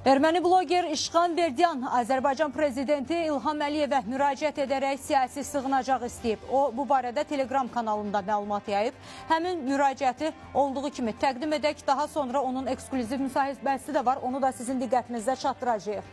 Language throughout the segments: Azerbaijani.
Erməni bloger İşğan Verdiyan Azərbaycan prezidenti İlham Əliyevə müraciət edərək siyasi sığınacaq istəyib. O, bu barədə Telegram kanalında məlumat yayıb. Həmin müraciəti olduğu kimi təqdim edək. Daha sonra onun eksklüziv müsahibəsi də var. Onu da sizin diqqətinizdə çatdıracağıq.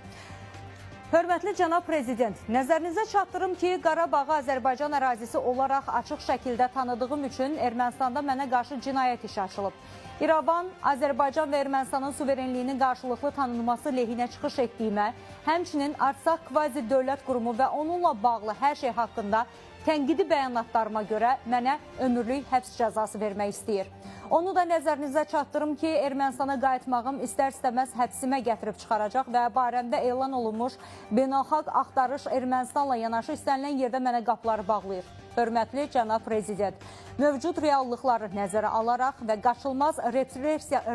Hörmətli cənab prezident, nəzərinizə çatdırım ki, Qarabağı Azərbaycan ərazisi olaraq açıq şəkildə tanıdığım üçün Ermənistanda mənə qarşı cinayət işi açılıb. İrəvan, Azərbaycan və Ermənistanın suverenliyinin qarşılıqlı tanınması lehinə çıxış etdiyimə, həmçinin Artsaq kvazi dövlət qurumu və onunla bağlı hər şey haqqında tənqidi bəyanatlarıma görə mənə ömürlük həbs cəzası vermək istəyir. Onu da nəzərinizə çatdırım ki, Ermənistana qayıtmağım istər-istəməz həbsimə gətirib çıxaracaq və barəmdə elan olunmuş beynəlxalq axtarış Ermənistanla yanaşı istənilən yerdə mənə qapıları bağlayır. Hörmətli cənab prezident, mövcud reallıqları nəzərə alaraq və qaçılmaz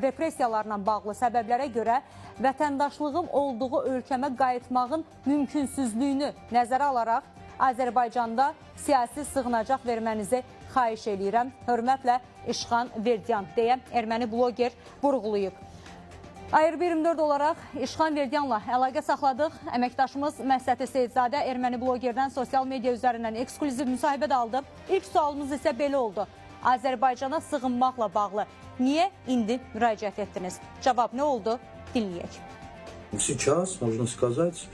repressiyalarla bağlı səbəblərə görə vətəndaşlığım olduğu ölkəmə qayıtmağın mümkünsüzlüyünü nəzərə alaraq Azərbaycanda siyasi sığınacaq vermənizi xahiş edirəm. Hörmətlə İşğan Verdiyan deyə erməni bloger vurğulayıb. Air24 olaraq İşğan Verdiyanla əlaqə saxladıq. Əməkdaşımız Məhsəti Seyidzadə erməni blogerdən sosial media üzərindən eksklüziv müsahibə də aldı. İlk sualımız isə belə oldu. Azərbaycana sığınmaqla bağlı niyə indi müraciət etdiniz? Cavab nə oldu? Dinləyək. Сейчас, можно сказать,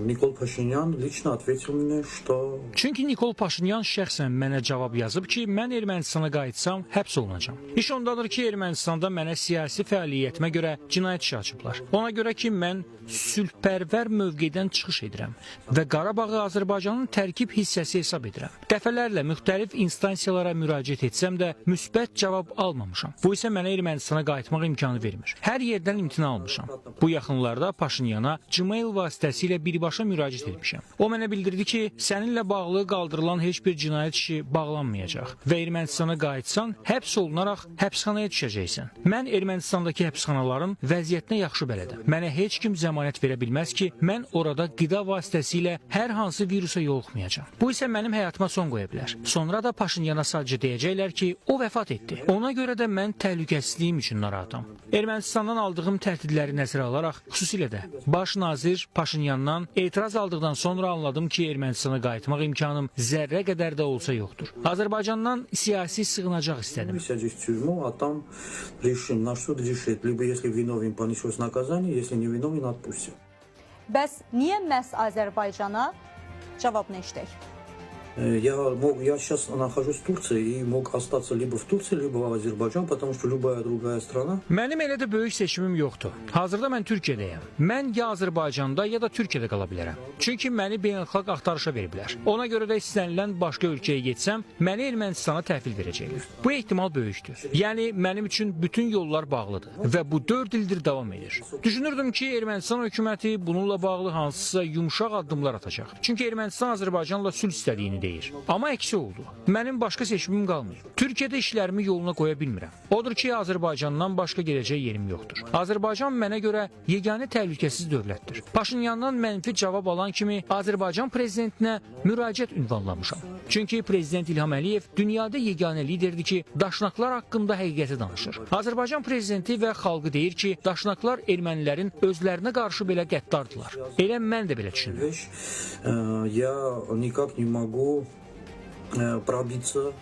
Nikol Paşinyan lично ответил мне, что... Çünki Nikol Paşinyan şəxsən mənə cavab yazıb ki, mən Ermənistana qayıtsam, həbs olunacam. İş ondadır ki, Ermənistanda mənə siyasi fəaliyyətimə görə cinayət işi açıblar. Ona görə ki, mən sülhpərvər mövqedən çıxış edirəm və Qarabağı Azərbaycanın tərkib hissəsi hesab edirəm. Dəfələrlə müxtəlif instansiyalara müraciət etsəm də müsbət cavab almamışam. Bu isə mənə Ermənistana qayıtmaq imkanı vermir. Hər yerdən imtina almışam. Bu yaxınlarda Paşinyana Gmail vasitəsilə birbaşa müraciət etmişəm. O mənə bildirdi ki, səninlə bağlı qaldırılan heç bir cinayət işi bağlanmayacaq və Ermənistana qayıtsan, həbs olunaraq həbsxanaya düşəcəksən. Mən Ermənistandakı həbsxanaların vəziyyətinə yaxşı bələdəm. Mənə heç kim zəmanət verə bilməz ki, mən orada qida vasitəsilə hər hansı virusa yoluxmayacam. Bu isə mənim həyatıma son qoya bilər. Sonra da Paşinyana sadəcə deyəcəklər ki, o vəfat etdi. Ona görə də mən təhlükəsizliyim üçün narahatam. Ermənistandan aldığım təhdidləri nəzərə alaraq, xüsusilə də Baş nazir Paşinyandan etiraz aldıqdan sonra anladım ki, Ermənistana qayıtmaq imkanım zərrə qədər də olsa yoxdur. Azərbaycandan siyasi sığınacaq istədim. Bəs niyə məhz Azərbaycana? Cavabını eşidək. Я сейчас нахожусь в Турции и мог остаться либо в Турции, либо в Азербайджан, потому что любая другая страна. Mənim elə də böyük seçimim yoxdur. Hazırda mən Türkiyədəyəm. Mən ya Azərbaycanda, ya da Türkiyədə qala bilərəm. Çünki məni beynəlxalq axtarışa veriblər. Ona görə də istənilən başqa ölkəyə getsəm, məni Ermənistana təhvil verəcəklər. Bu ehtimal böyükdür. Yəni mənim üçün bütün yollar bağlıdır və bu 4 ildir davam edir. Düşünürdüm ki, Ermənistan hökuməti bununla bağlı hansısa yumşaq addımlar atacaq. Çünki Ermənistan Azərbaycanla sülh istədiyini deyir. Amma əksi oldu. Mənim başqa seçimim qalmayıb. Türkiyədə işlərimi yoluna qoya bilmirəm. Odur ki, Azərbaycandan başqa gələcək yerim yoxdur. Azərbaycan mənə görə yeganə təhlükəsiz dövlətdir. Paşinyandan mənfi cavab alan kimi Azərbaycan prezidentinə müraciət ünvanlamışam. Çünki prezident İlham Əliyev dünyada yeganə liderdir ki, daşnaqlar haqqında həqiqəti danışır. Azərbaycan prezidenti və xalqı deyir ki, daşnaqlar ermənilərin özlərinə qarşı belə qəddardılar. Elə mən də belə düşünürəm. Я никак не могу пробиться